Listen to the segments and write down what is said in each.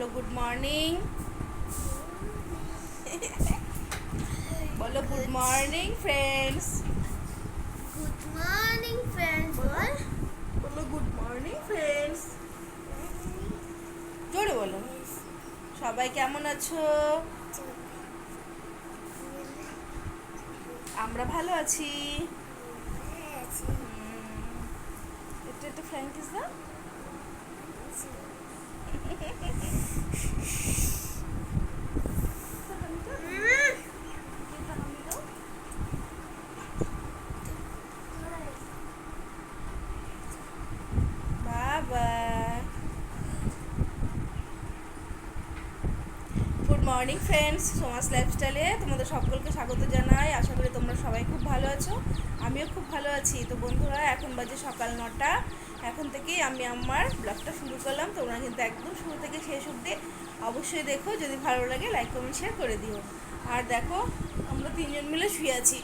বলো good morning. বলো good morning friends. Good morning friends. বলো গুড মর্নিং ফ্রেন্ডস। জোরে বলো। সবাই কেমন আছো? আমরা ভালো আছি। এটা একটা ফ্র্যাঙ্ক ইজ দা বাবা। গুড মর্নিং ফ্রেন্ডস, সোমাস লাইফস্টাইলে তোমাদের সকলকে স্বাগত জানাই। আশা করি তোমরা সবাই খুব ভালো আছো, আমিও খুব ভালো আছি। তো বন্ধুরা, এখন বাজে সকাল 9টা। এখন থেকেই আমি আমার ব্লগটা শুরু করলাম। তোমরা কিন্তু একদম শুরু থেকে শেষ অবধি অবশ্যই দেখো। যদি ভালো লাগে লাইক কমেন্ট শেয়ার করে দিও। আর দেখো, আমরা তিনজন মিলে শুয়ে আছি।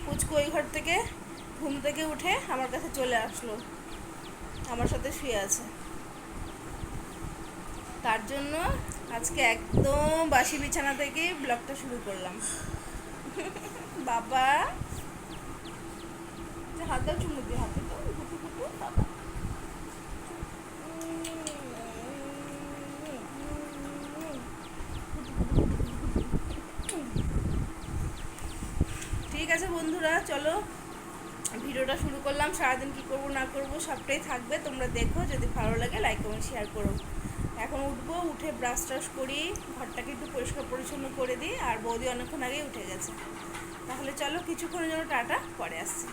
পুচকু ওই ঘর থেকে ঘুম থেকে উঠে আমার কাছে চলে আসলো, আমার সাথে শুয়ে আছে। তার জন্য আজকে একদম বাসি বিছানা থেকে ব্লগটা শুরু করলাম। বাবা, হাত দাও, চুমু দিয়ে হাতে দাও, গুটু গুটু বাবা। ঠিক আছে বন্ধুরা, চলো ভিডিওটা শুরু করলাম। সারাদিন কী করবো না করবো সবটাই থাকবে, তোমরা দেখো। যদি ভালো লাগে লাইক কমেন্ট শেয়ার করো। এখন উঠবো, উঠে ব্রাশ ট্রাশ করি, ঘরটাকে একটু পরিষ্কার পরিচ্ছন্ন করে দিই। আর বৌদি অনেকক্ষণ আগেই উঠে গেছে। তাহলে চলো কিছুক্ষণের জন্য টাটা, পরে আসছি।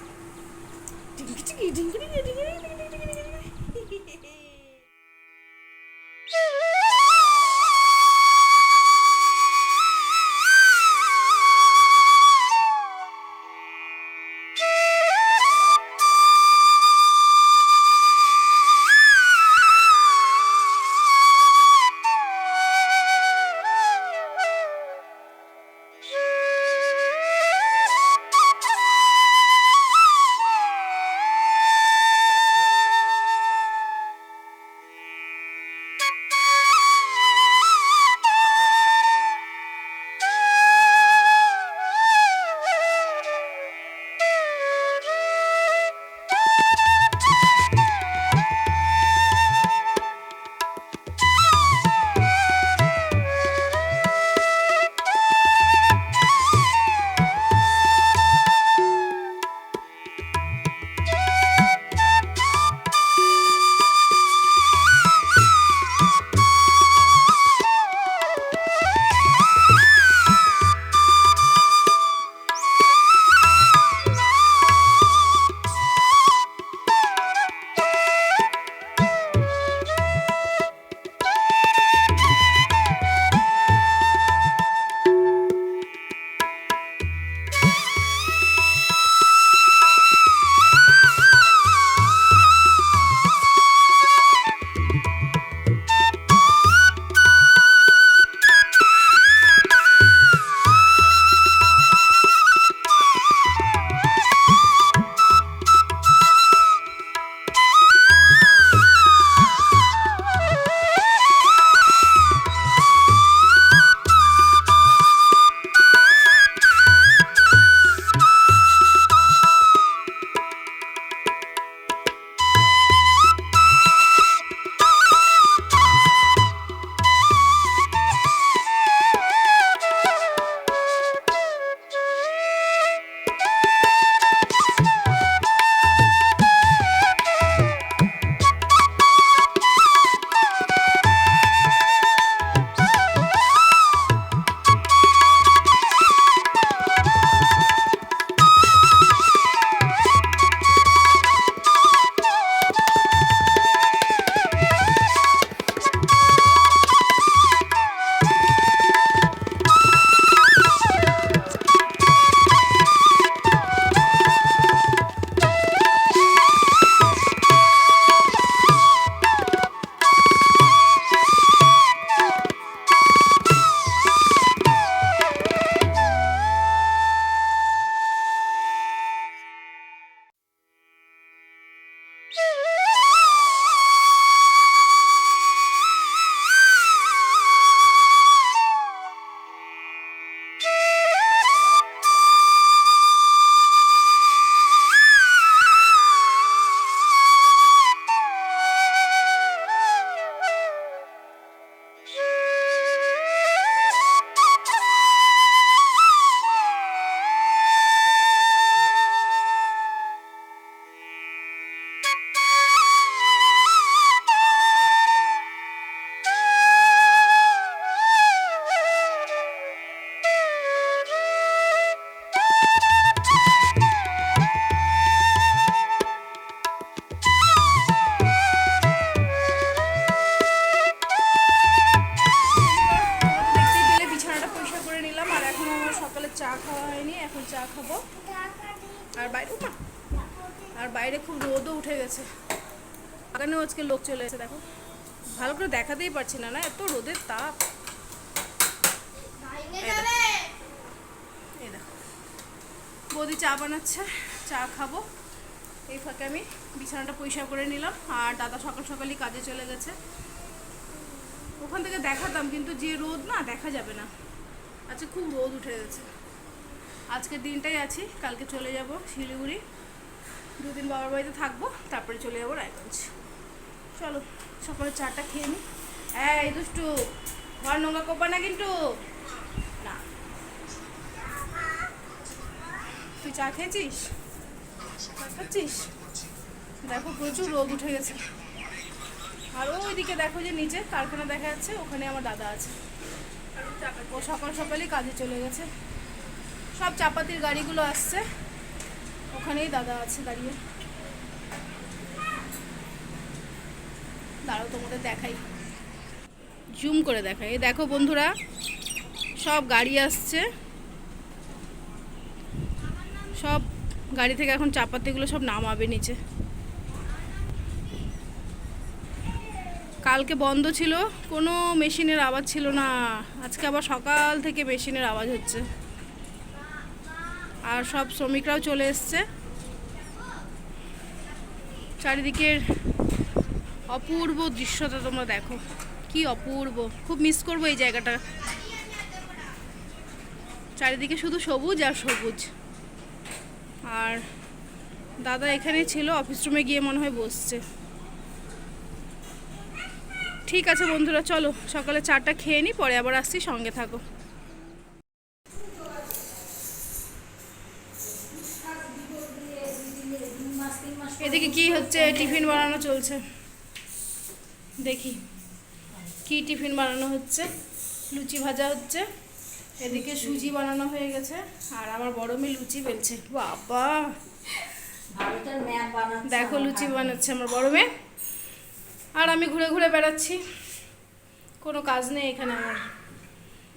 দেখতেই পেলে বিছানাটা পরিষ্কার করে নিলাম। আর এখন আমার সকালে চা খাওয়া হয়নি, এখন চা খাবো। আর বাইরে খুব রোদও উঠে গেছে, বাগানেও আজকে লোক চলে এসেছে। দেখো ভালো করে দেখাতেই পারছি না, এত রোদের তাপ। এই দেখো বৌদি চা বানাচ্ছে, চা খাবো। এই ফাঁকে আমি বিছানাটা পরিষ্কার করে নিলাম। আর দাদা সকাল সকালই কাজে চলে গেছে। ওখান থেকে দেখাতাম, কিন্তু যে রোদ না, দেখা যাবে না। আজকে খুব রোদ উঠে গেছে। আজকের দিনটাই আছি, কালকে চলে যাব শিলিগুড়ি। 2 দিন বাবার বাড়িতে থাকবো, তারপরে চলে যাবো রায়গঞ্জ। চলো সকালে চাটা খেয়ে নিই। এই দুষ্টু, ঘর নোংরা করবা না কিন্তু। না, তুই চা খেয়েছিস? চা খাচ্ছিস? দেখো প্রচুর রোদ উঠে গেছে। আর ওইদিকে দেখো যে নিচে কারখানা দেখা যাচ্ছে, ওখানে আমার দাদা আছে। ও সকাল সকালই কাজে চলে গেছে। সব চাপাতির গাড়িগুলো আসছে, ওখানেই দাদা আছে দাঁড়িয়ে। দাঁড়াও তোমাদের দেখাই, জুম করে দেখাই। এই দেখো বন্ধুরা, সব গাড়ি আসছে। সব গাড়ি থেকে এখন চাপাতিগুলো সব নামাবে নিচে। কালকে বন্ধ ছিল, কোনো মেশিনের আওয়াজ ছিল না। আজকে আবার সকাল থেকে মেশিনের আওয়াজ হচ্ছে। আর সব শ্রমিকরাও চলে এসছে। চারিদিকের অপূর্ব দৃশ্যটা তোমরা দেখো, কি অপূর্ব। খুব মিস করবো এই জায়গাটা। চারিদিকে শুধু সবুজ আর সবুজ। আর দাদা এখানেই ছিল, অফিস রুমে গিয়ে মনে হয় বসছে। ঠিক আছে বন্ধুরা, চলো সকালে চাটা খেয়ে নিই, পরে আবার আসছি, সঙ্গে থাকো। এদিকে কি হচ্ছে? টিফিন বানানো চলছে। দেখি কি টিফিন বানানো হচ্ছে। লুচি ভাজা হচ্ছে, এদিকে সুজি বানানো হয়ে গেছে। আর আমার বড় মেয়ে লুচি বেলছে। বাবা দেখো লুচি বানাচ্ছে আমার বড় মেয়ে। আর আমি ঘুরে ঘুরে বেড়াচ্ছি, কোনো কাজ নেই এখানে আমার।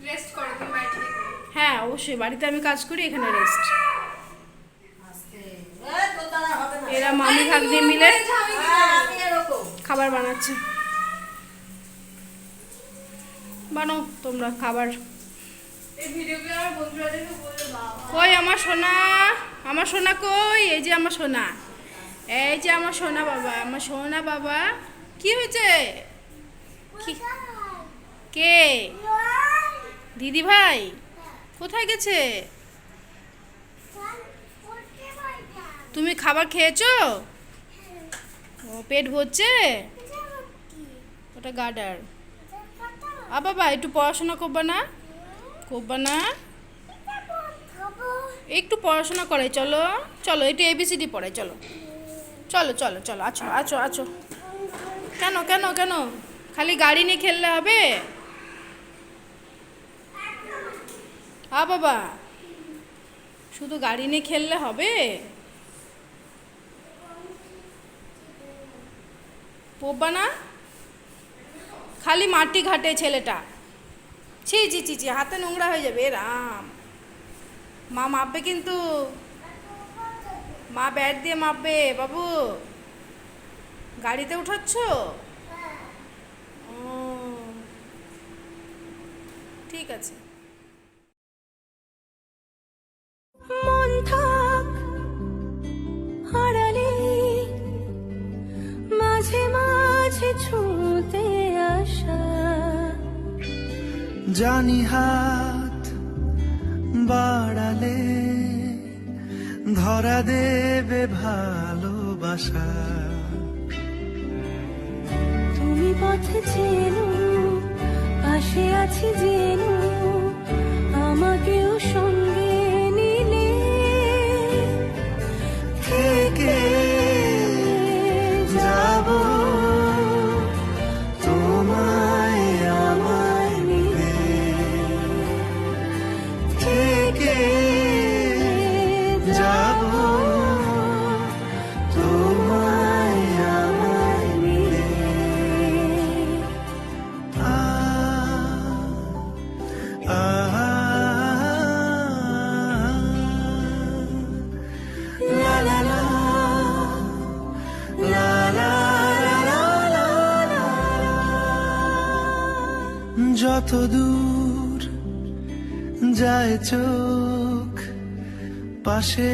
রেস্ট করো তুমি বাড়িতে? হ্যাঁ অবশ্যই, বাড়িতে আমি কাজ করি, এখানে রেস্ট। এরা মামি ভাগ্নে মিলে খাবার বানাচ্ছে। বানাও তোমরা খাবার। কই আমার সোনা? আমার সোনা কই? এই যে আমার সোনা, এই যে আমার সোনা বাবা, আমার সোনা বাবা। কি হয়েছে? কে? দিদি ভাই কোথায় গেছে? তুমি খাবার খেয়েছো? ও পেট ভরছে? ওটা গার্ডার। বাবা একটু পড়াশোনা করবা না? করবা না? একটু পড়াশোনা করে চলো। চলো একটু এবিসিডি পড়ে চলো। চলো চলো চলো, আছো আছো আছো। কেন কেন কেন? খালি গাড়ি নিয়ে খেললে হবে? বাবা শুধু গাড়ি নিয়ে খেললে হবে? পড়বা না? খালি মাটি ঘাটে ছেলেটা। ছি ছি ছি ছি, হাতে নোংরা হয়ে যাবে। রাম, মা মাপবে কিন্তু, মা ব্যাট দিয়ে মাপবে। বাবু গাড়িতে উঠাচ্ছ? ও ঠিক আছে। মন থাক হারালে মাঝে মাঝে ছুঁতে আসা, জানি হাত বাড়ালে ধরা দেবে ভালোবাসা। তুমি পথে চেনো, পাশে আছি জেনো, আমাকেও সঙ্গে নিলে থেকে যাব তোমায় আমায় মিলে, থেকে যত দূর যায় চোখ, পাশে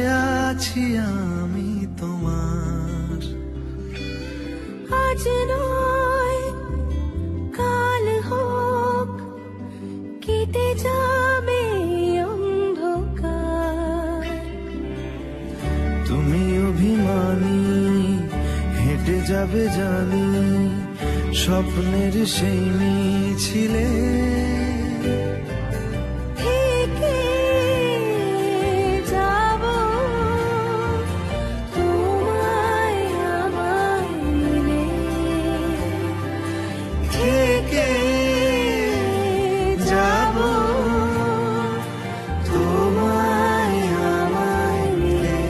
আছি আমি তোমার। আজ নয় কাল হোক, কেটে যাবে অন্ধকার। তুমি অভিমানী হেঁটে যাবে জানি, স্বপ্নের সেই মিছিলে। থেকে যাব তোমায় আমায় মিলে, থেকে যাব তোমায় আমায় মিলে।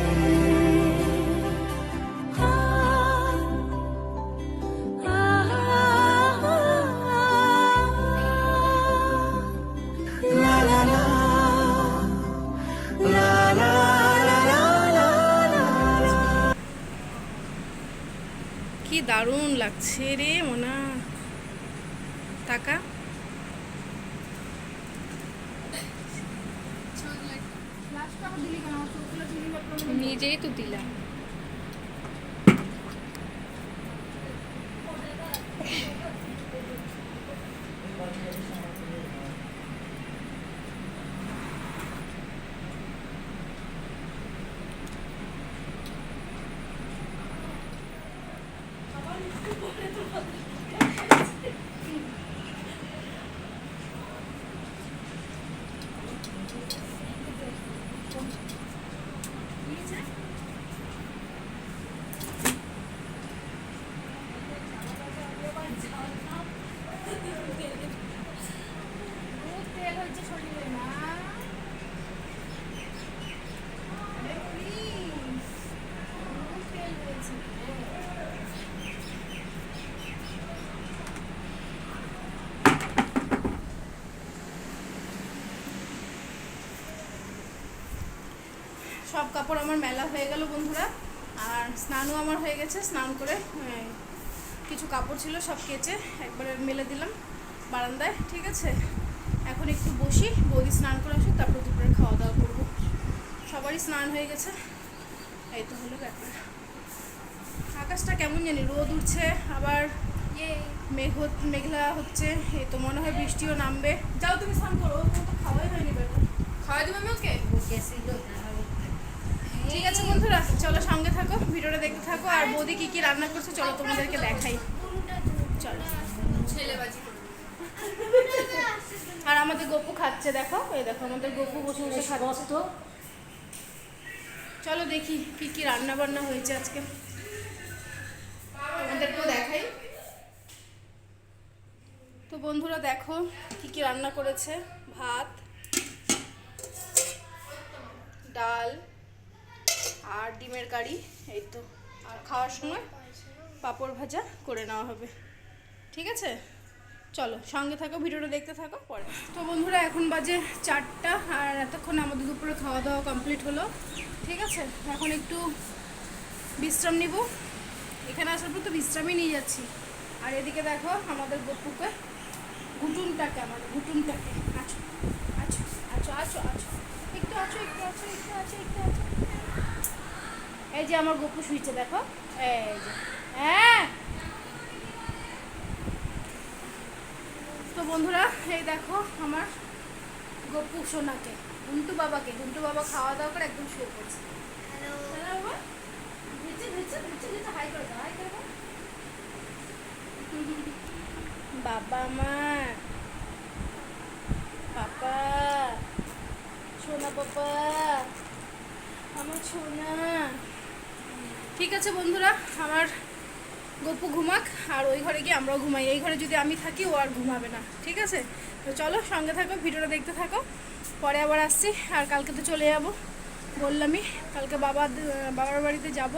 লা লা লা, লা লা লা লা লা লা। কি দারুণ লাগছে রে মোনা, টাকা নিজেই তো দিলাম। সব কাপড় আমার মেলা হয়ে গেল বন্ধুরা, আর স্নানও আমার হয়ে গেছে। স্নান করে কিছু কাপড় ছিল সব কেচে একবারে মেলে দিলাম বারান্দায়। ঠিক আছে, এখন একটু বসি, বৌদি স্নান করে আসুক, তারপর দুপুরে খাওয়া দাওয়া করবো। সবারই স্নান হয়ে গেছে, এই তো হলো ব্যাপার। আকাশটা কেমন জানি, রোদ উঠছে আবার মেঘলা হচ্ছে, এই তো মনে হয় বৃষ্টিও নামবে। যাও তুমি স্নান করো, ও তো খাওয়াই হয়নি বেটা। খাওয়াই দেবো আমি ওকে? ঠিক আছে বন্ধুরা, চলো সঙ্গে থাকো, ভিডিওটা দেখতে থাকো। আর বৌদি কি কি রান্না করছে চলো তোমাদেরকে দেখাই, চলো। আর আমাদের গপু খাচ্ছে, দেখো এই দেখো আমাদের গপু বসে বসে খাচ্ছে। তো চলো দেখি কি কি রান্না বান্না হয়েছে আজকে, তোমাদেরকেও দেখাই। তো বন্ধুরা দেখো কি কি রান্না করেছে, ভাত, ডাল আর ডিমের কারি, এই তো। আর খাওয়ার সময় পাঁপড় ভাজা করে নেওয়া হবে। ঠিক আছে, চলো সঙ্গে থাকো, ভিডিওটা দেখতে থাকো পরে। তো বন্ধুরা এখন বাজে 4টা, আর এতক্ষণ আমাদের দুপুরে খাওয়া দাওয়া কমপ্লিট হলো। ঠিক আছে, এখন একটু বিশ্রাম নিব। এখানে আসার পর তো বিশ্রামই নিয়ে যাচ্ছি। আর এদিকে দেখো আমাদের গপুকে, ঘুটুনটাকে, আমাদের ঘুটুনটাকে আছো আছো আছো আছো আছো, একটু আছো একটু আছো একটু আছো একটু আছো। এই যে আমার গপু শুয়েছে দেখো, এই যে। হ্যাঁ তো বন্ধুরা এই দেখো আমার গপু সোনাকে, গুন্টু বাবাকে, গুন্টু বাবা খাওয়া দাওয়া করে একদম শুয়ে পড়ছে। হ্যালো বাবা ভিজে ভিজে ভিজে ভিজে হাই করে দাও, হাই করে দাও। বাবা আমার পাপা, সোনা পাপা, আমার সোনা। ঠিক আছে বন্ধুরা, আমার গপু ঘুমাক, আর ওই ঘরে গিয়ে আমরাও ঘুমাই। এই ঘরে যদি আমি থাকি ও আর ঘুমাবে না। ঠিক আছে, তো চলো সঙ্গে থাকো, ভিডিওটা দেখতে থাকো, পরে আবার আসছি। আর কালকে তো চলে যাব, বললামই কালকে বাবার বাড়িতে যাব।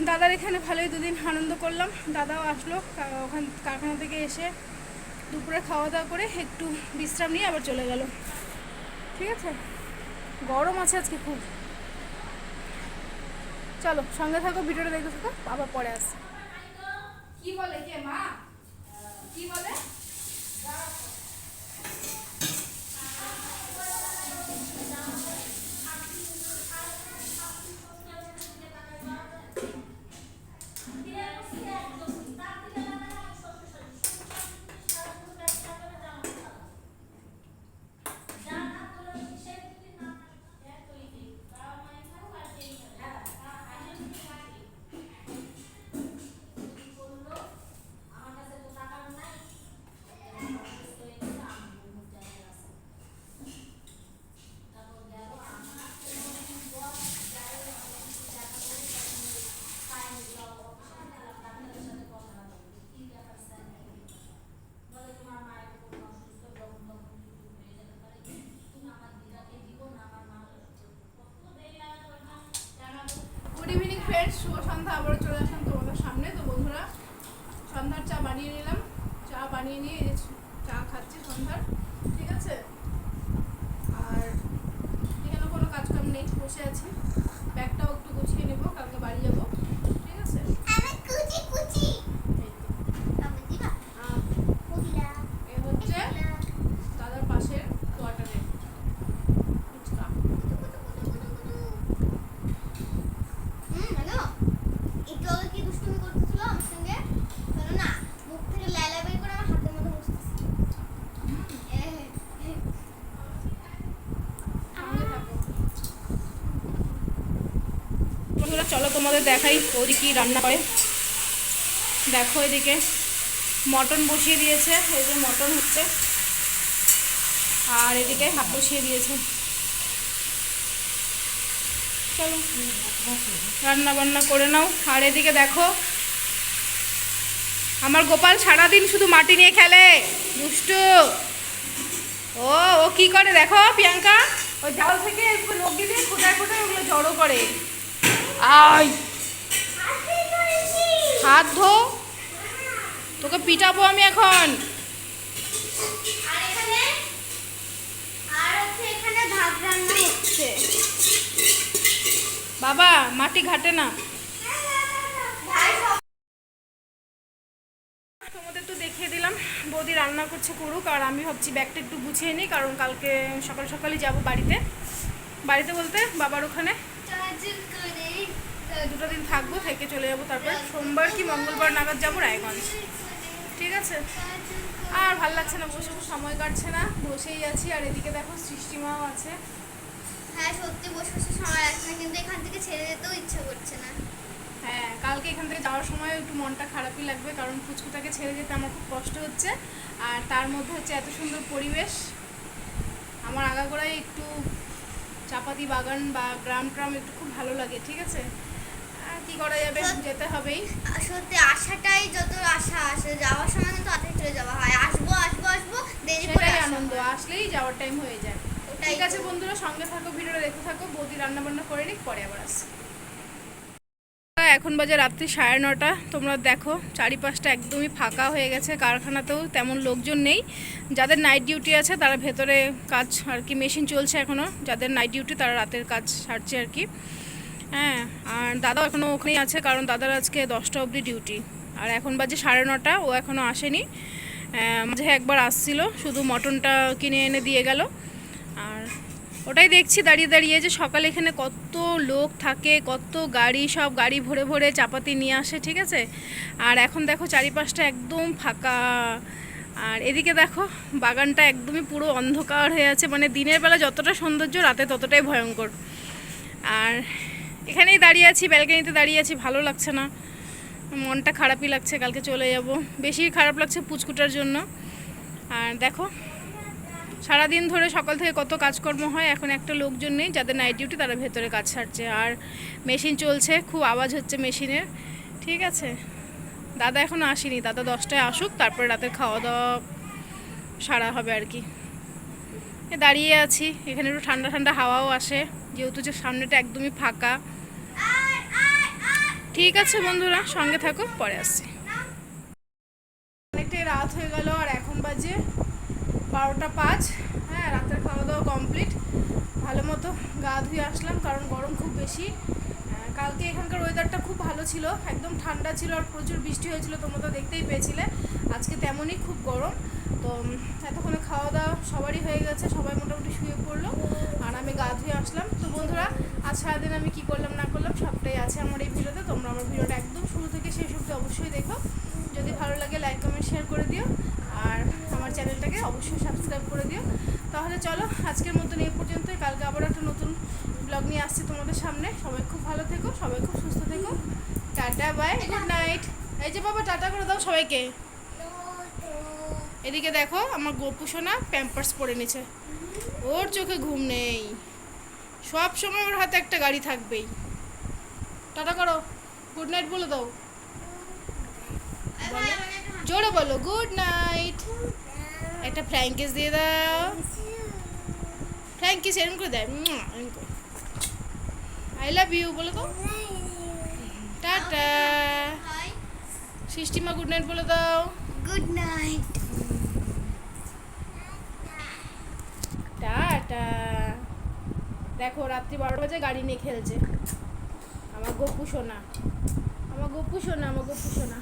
দাদার এখানে ভালোই দুদিন আনন্দ করলাম, দাদাও আসলো ওখান কারখানা থেকে এসে দুপুরে খাওয়া দাওয়া করে একটু বিশ্রাম নিয়ে আবার চলে গেল। ঠিক আছে, গরম আছে আজকে খুব। চলো সঙ্গে থাকো, ভিডিওটা দেখতে থাকো, আবার পরে আসছে। কি বলে কে মা, কি বলে? গুড ইভিনিং ফ্রেন্ডস, শুভ সন্ধ্যা। আবারও চলে আসলাম তোমাদের সামনে। তো বন্ধুরা, সন্ধ্যার চা বানিয়ে নিলাম। চা বানিয়ে নিয়ে এই যে চা খাচ্ছি সন্ধ্যার, ঠিক আছে। আর এখানে কোনো কাজকাম নেই, বসে আছি। ব্যাগটাও একটু গুছিয়ে নেবো, কালকে বাড়ি যাবো, ঠিক আছে। আমি কুচি কুচি এই তো। আমি দিবা কুচিলা এ হচ্ছে দাদার পাশের কোয়ার্টারে ফুচকা। হ্যালো, একটু আগে কি দুষ্টুমি করতেছিল আমার সঙ্গে? শোনো না, মুখ থেকে ল্যালা বের করে আমার হাতের মধ্যে বসতেছে। সঙ্গে থাকো। বন্ধুরা, চলো তোমাদের দেখাই ওদি কি রান্না করে। দেখো, এদিকে মটন বসিয়ে দিয়েছে, এই যে মটন হচ্ছে, আর এদিকে ভাত বসিয়ে দিয়েছে। চলো রান্না বান্না করে নাও। আর এদিকে দেখো, আমার গোপাল সারাদিন শুধু মাটি নিয়ে খেলে, দুষ্টু। ও ও কি করে দেখো, প্রিয়াঙ্কা ওই জাল থেকে নগি দিয়ে কোটায় কোটায় ওগুলো জড়ো করে। আই, হাত ধো, তোকে পিটাবো আমি এখন। আর এখানে এখানে ভাত রান্না হচ্ছে। বাবা মাটি ঘাটে না। ভাই তোমাদের তো দেখিয়ে দিলাম বৌদি রান্না করছে করুক, আর আমি ভাবছি ব্যাগটা একটু গুছিয়ে নিই, কারণ কালকে সকাল সকালই যাব বাড়িতে। বাড়িতে বলতে বাবার ওখানে চার্জিং করে 2 দিন থাকবো, থেকে চলে যাবো। তারপর সোমবার কি মঙ্গলবার নাগাদ যাবো রায়গঞ্জ, ঠিক আছে। আর ভাল লাগছে না, বসে বসে সময় কাটছে না, বসেই আছি। আর এদিকে দেখো সৃষ্টিমাও আছে। হ্যাঁ, সত্যি বসে বসে সময় লাগছে না, কিন্তু এখান থেকে ছেড়ে যেতেও ইচ্ছে করছে না। হ্যাঁ, কালকে এখান থেকে যাওয়ার সময় একটু মনটা খারাপই লাগবে, কারণ পুচকুটাকে ছেড়ে যেতে আমার খুব কষ্ট হচ্ছে। আর তার মধ্যে হচ্ছে এত সুন্দর পরিবেশ। আমার আগাগোড়ায় একটু চাপাতি বাগান বা গ্রাম ট্রাম একটু খুব ভালো লাগে, ঠিক আছে। আর কি করা যাবে, যেতে হবেই। সত্যি আশাটাই যত আশা আসে, যাওয়ার সময় কিন্তু তাড়াতাড়ি চলে যাওয়া হয়। আসবো আসবো আসবো, দেরি করে সেটাই আসা আনন্দ, হয়। আসলেই যাওয়ার টাইম হয়ে যায়। ওটাই ঠিক আছে তো। বন্ধুরা, সঙ্গে থাকো, ভিডিওটা দেখতে থাকো। বৌদি রান্না বান্না করে নিক, পরে আবার আসি। এখন বাজে রাত্রি 9:30। তোমরা দেখো চারিপাশটা একদমই ফাঁকা হয়ে গেছে, কারখানাতেও তেমন লোকজন নেই। যাদের নাইট ডিউটি আছে তারা ভেতরে কাজ আর কি, মেশিন চলছে এখনও। যাদের নাইট ডিউটি তারা রাতের কাজ সারছে আর কি। হ্যাঁ, আর দাদাও এখনও ওখানেই আছে, কারণ দাদার আজকে 10টা অবধি ডিউটি। আর এখন বাজে 9:30, ও এখনও আসেনি। মাঝে একবার আসছিল, শুধু মটনটা কিনে এনে দিয়ে গেল। আর ওটাই দেখছি দাঁড়িয়ে দাঁড়িয়ে যে সকালে এখানে কত লোক থাকে, কত গাড়ি, সব গাড়ি ভরে ভরে চাপাতি নিয়ে আসে, ঠিক আছে। আর এখন দেখো চারিপাশটা একদম ফাঁকা। আর এদিকে দেখো বাগানটা একদমই পুরো অন্ধকার হয়ে আছে, মানে দিনের বেলা যতটা সৌন্দর্য, রাতে ততটাই ভয়ঙ্কর। আর এখানেই দাঁড়িয়ে আছি, ব্যালকনিতে দাঁড়িয়ে আছি, ভালো লাগছে না, মনটা খারাপই লাগছে। কালকে চলে যাব, বেশি খারাপ লাগছে পুচকুটার জন্য। আর দেখো সারাদিন ধরে সকাল থেকে কত কাজকর্ম হয়, এখন একটা লোকজন নেই, যাদের নাইট ডিউটি তারা ভেতরে কাজ সারছে। আর মেশিন চলছে, খুব আওয়াজ হচ্ছে মেশিনের, ঠিক আছে। দাদা এখনও আসেনি, দাদা 10টায় আসুক, তারপরে রাতের খাওয়া দাওয়া সারা হবে আর কি। দাঁড়িয়ে আছি এখানে, একটু ঠান্ডা ঠান্ডা হাওয়াও আসে, যেহেতু যে সামনেটা একদমই ফাঁকা। ঠিক আছে বন্ধুরা, সঙ্গে থাকো, পরে আসছি। অনেকটাই রাত হয়ে গেল, আর এখন বাজে 12টা 5। হ্যাঁ, রাতের খাওয়া দাওয়া কমপ্লিট। ভালো মতো গা ধুয়ে আসলাম, কারণ গরম খুব বেশি। কালকে এখানকার ওয়েদারটা খুব ভালো ছিল, একদম ঠান্ডা ছিল, আর প্রচুর বৃষ্টি হয়েছিল, তোমরা তো দেখতেই পেয়েছিলে। আজকে তেমনই খুব গরম। তো এতক্ষণে খাওয়া দাওয়া সবারই হয়ে গেছে, সবাই মোটামুটি শুয়ে পড়লো, আর আমি গা ধুয়ে আসলাম। তো বন্ধুরা, আজ সারাদিন আমি কী করলাম না করলাম সবটাই আছে আমার এই ভিডিওতে। তোমরা আমার ভিডিওটা একদম শুরু থেকে শেষ অবধি অবশ্যই দেখো। যদি ভালো লাগে লাইক কমেন্ট শেয়ার করে দিও, আর আমার চ্যানেলটাকে অবশ্যই সাবস্ক্রাইব করে দিও। তাহলে চলো আজকের মতন এই পর্যন্তই, কালকে আবার একটা নতুন ব্লগ নিয়ে আসছি তোমাদের সামনে। সবাই খুব ভালো থেকো, সবাই খুব সুস্থ থেকো। Tata bye, good night. এই যে বাবা টাটা করে দাও সবাইকে। এদিকে দেখো আমার গোপু সোনা প্যাম্পার্স পরে নিচ্ছে, ওর চোখে ঘুম নেই, সব সময় ওর হাতে একটা গাড়ি থাকবেই। টাটা করো, গুড নাইট বলে দাও, জোরে বলো গুড নাইট। একটা ফ্লাইং কিস দিয়ে দাও, ফ্লাইং কিস এরকম করে দেয়, আই লাভ ইউ বলে দাও। টাটা। হাই, সৃষ্টিমা গুড নাইট বলে দাও। Good night. টাটা। দেখো রাত্রি 12টা বাজে গাড়ি নিয়ে খেলছে আমার গপু সোনা, আমার গপু সোনা, আমার গপু সোনা।